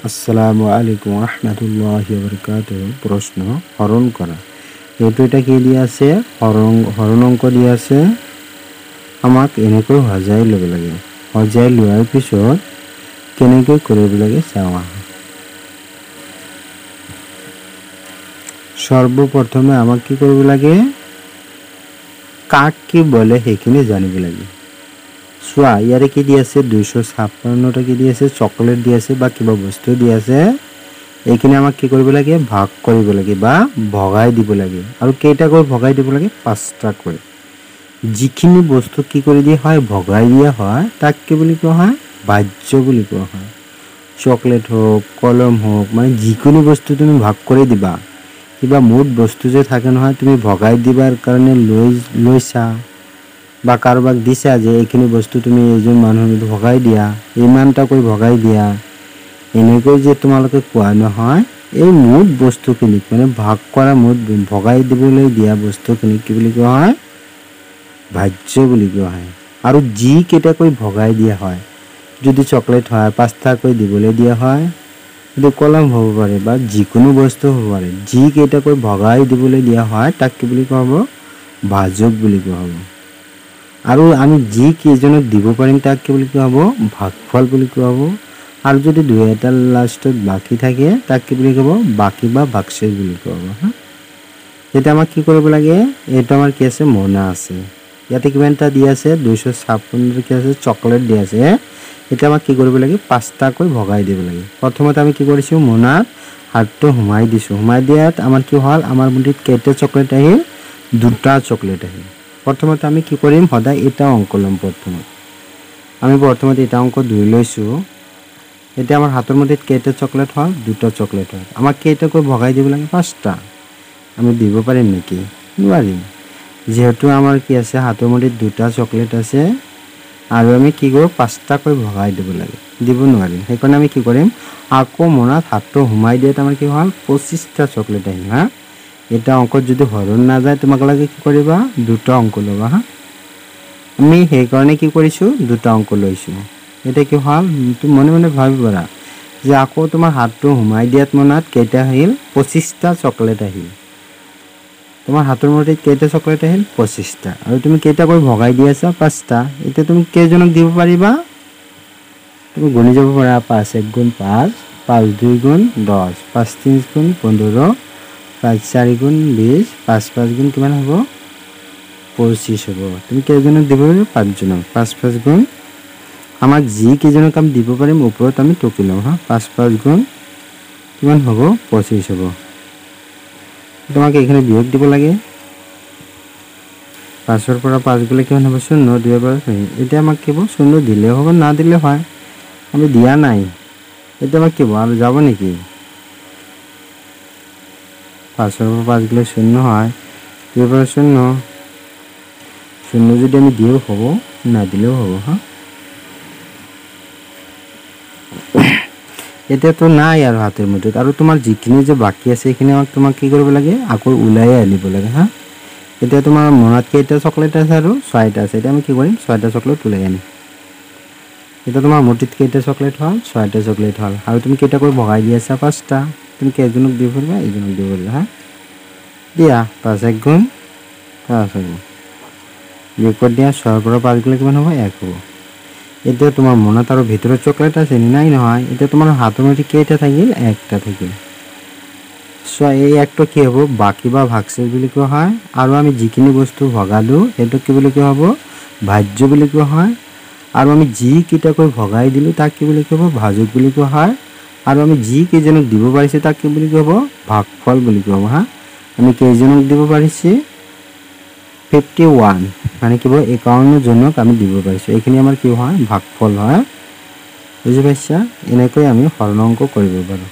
আসসালামু আলাইকুম রহমতুল্লাহি ওয়া বারাকাতুহু। প্রশ্ন হরণ করা। যেহেতু এটা কি দিয়া আছে, হরণ অঙ্ক দিয়া আছে, আমাক এনেকৈ সজাই ল'ব লাগে। সজাই লোৱাৰ পিছত কেনেকৈ কৰিব লাগে চাওঁ আহা। সৰ্বপ্ৰথমে আমাক কি কৰিব লাগে, কাক কি বলে সেইখিনি জানিব লাগে। চোৱা ইয়াৰে কি দি আছে, 256টা কি দি আছে, চকলেট দি আছে বা কিবা বস্তু দি আছে। এইখিনি আমাক কি কৰিব লাগে, ভাগ কৰিব লাগে বা ভগাই দিব লাগে। আৰু কেইটাকৈ ভগাই দিব লাগে, 5টাকৈ। যিখিনি বস্তু কি কৰি দিয়া হয়, ভগাই দিয়া হয়, তাক কি বুলি কোৱা হয়, বাহ্য বুলি কোৱা হয়। চকলেট হোক, কলম হোক, মানে যিকোনো বস্তু তুমি ভাগ কৰি দিবা। কিবা মুঠ বস্তু যে থাকে নহয়, তুমি ভগাই দিবাৰ কাৰণে লৈছা বা কাৰোবাক দিছা যে এইখিনি বস্তু তুমি এইজন মানুহক ভগাই দিয়া, ইমানটাকৈ ভগাই দিয়া, এনেকৈ যে তোমালোকে কোৱা নহয়। এই মুঠ বস্তুখিনিক মানে ভাগ কৰা, মুঠ ভগাই দিবলৈ দিয়া বস্তুখিনিক কি বুলি কোৱা হয়, ভাজ্য বুলি কোৱা হয়। আৰু যি কেইটাকৈ ভগাই দিয়া হয়, যদি চকলেট হয় 5টাকৈ দিবলৈ দিয়া হয়, যদি কলম হ'ব পাৰে বা যিকোনো বস্তু হ'ব পাৰে, যি কেইটাকৈ ভগাই দিবলৈ দিয়া হয় তাক কি বুলি কোৱা হ'ব, ভাজক বুলি কোৱা হ'ব। আৰু আমি যি কেইজনক দিব পাৰিম তাক কি বুলি কোৱা হ'ব, ভাগফল বুলি কোৱা হ'ব। আৰু যদি 2 এটা লাষ্টত বাকী থাকে তাক কি বুলি ক'ব, বাকী বা বাকচেচ বুলি কোৱা হ'ব। হা, এতিয়া আমাক কি কৰিব লাগে, এইটো আমাৰ কি আছে, মোনা আছে। ইয়াতে কিমানটা দি আছে, 256 কি আছে, চকলেট দি আছে। এতিয়া আমাক কি কৰিব লাগে, 5টাকৈ ভগাই দিব লাগে। প্ৰথমতে আমি কি কৰিছোঁ, মোনাত হাতটো সোমাই দিছোঁ। সোমাই দিয়াত আমাৰ কি হ'ল, আমাৰ মুঠিত কেইটা চকলেট আহিল, 2টা চকলেট আহিল। প্ৰথমতে আমি কি কৰিম, সদায় এটা অংক ল'ম। আমি প্ৰথমতে এটা অংক 2 লৈছোঁ। এতিয়া আমাৰ হাতৰ মুঠিত কেইটা চকলেট হ'ল, 2টা চকলেট হ'ল। আমাক কেইটাকৈ ভগাই দিব লাগে, 5টা। আমি দিব পাৰিম নেকি, নোৱাৰিম। যিহেতু আমাৰ কি আছে, হাতৰ মুঠিত 2টা চকলেট আছে আৰু আমি কি কৰোঁ, 5টাকৈ ভগাই দিব লাগে, দিব নোৱাৰিম। সেইকাৰণে আমি কি কৰিম, আকৌ মোনাত হাতটো সোমাই দিয়াত আমাৰ কি হ'ল, 25টা চকলেট আহিল। হা, এটা অংকত যদি হৰণ নাযায় তোমালোকে কি কৰিবা, 2টা অংক ল'বা। হা, আমি সেইকাৰণে কি কৰিছোঁ, 2টা অংক লৈছোঁ। এতিয়া কি হ'ল, তুমি মনে মনে ভাবিব পাৰা যে আকৌ তোমাৰ হাতটো সোমাই দিয়াত মোনাত কেইটা আহিল, 25টা চকলেট আহিল। তোমাৰ হাতৰ মুঠিত কেইটা চকলেট আহিল, 25টা। আৰু তুমি কেইটাকৈ ভগাই দি আছা, 5টা। এতিয়া তুমি কেইজনক দিব পাৰিবা, তুমি গণি যাব পাৰা। 5 × 1 = 5, 5 × 2 = 10, 5 × 3 = 15, 5 × 4 = 20, 5 × 5 = কিমান হ'ব, 25 হ'ব। তুমি কেইজনক দিব পাৰিবা, 5জনক। 5 × 5 = আমাক যি কেইজনক আমি দিব পাৰিম ওপৰত আমি টুকি লওঁ। হা, 5 × 5 = কিমান হ'ব, 25 হ'ব। তোমাক এইখিনি বিয়োগ দিব লাগে। 5ৰ পৰা 5 গ'লে কিমান হ'ব, 0, 2 পৰা 0। এতিয়া আমাক কি হ'ব, 0 দিলেও হ'ব, না দিলেও হয়, আমি দিয়া নাই। এতিয়া আমাক কি হ'ব, আৰু যাব নেকি, 5ৰ পৰা 5 গ'লে 0 হয়, 2 পৰা 0, 0 যদি আমি দিও হ'ব, না দিলেও হ'ব। হা, এতিয়াতো নাই আৰু হাতেৰ মুঠিত, আৰু তোমাৰ যিখিনি যে বাকী আছে সেইখিনি তোমাক কি কৰিব লাগে, আকৌ ওলাই আনিব লাগে। হা, এতিয়া তোমাৰ মনত কেইটা চকলেট আছে, আৰু 6টা আছে। এতিয়া আমি কি কৰিম, 6টা চকলেট ওলাই আনিম। এতিয়া তোমাৰ মুঠিত কেইটা চকলেট হ'ল, 6টা চকলেট হ'ল। আৰু তুমি কেইটাকৈ ভগাই দি আছা, 5টা। তুমি কেইজনক দিব পাৰিবা, এইজনক দিব পাৰিবা। হা, দিয়া 5 × 1 = 5 হ'ব। বিয়োগ দিয়া, 6ৰ পৰা 5 গ'লে কিমান হ'ব, 1 হ'ব। এতিয়া তোমাৰ মনত আৰু ভিতৰত চকলেট আছে নাই, নহয়। এতিয়া তোমাৰ হাতৰ মুঠিত কেইটা থাকিল, 1টা থাকিল। চোৱা এই 1টো কি হ'ব, বাকী বা ভাগশেষ বুলি কোৱা হয়। আৰু আমি যিখিনি বস্তু ভগালোঁ সেইটো কি বুলি কোৱা হ'ব, ভাজ্য বুলি কোৱা হয়। আৰু আমি যি কেইটাকৈ ভগাই দিলোঁ তাক কি বুলি কোৱা হ'ব, ভাজক বুলি কোৱা হয়। আৰু আমি যি কেইজনক দিব পাৰিছোঁ তাক কি বুলি কোৱা হ'ব, ভাগফল বুলি কোৱা হ'ব। হা, আমি কেইজনক দিব পাৰিছোঁ, 51, মানে কি হ'ব, 51জনক আমি দিব পাৰিছোঁ। এইখিনি আমাৰ কি হয়, ভাগফল হয়। বুজি পাইছা, এনেকৈ আমি হৰণ অংক কৰিব পাৰোঁ।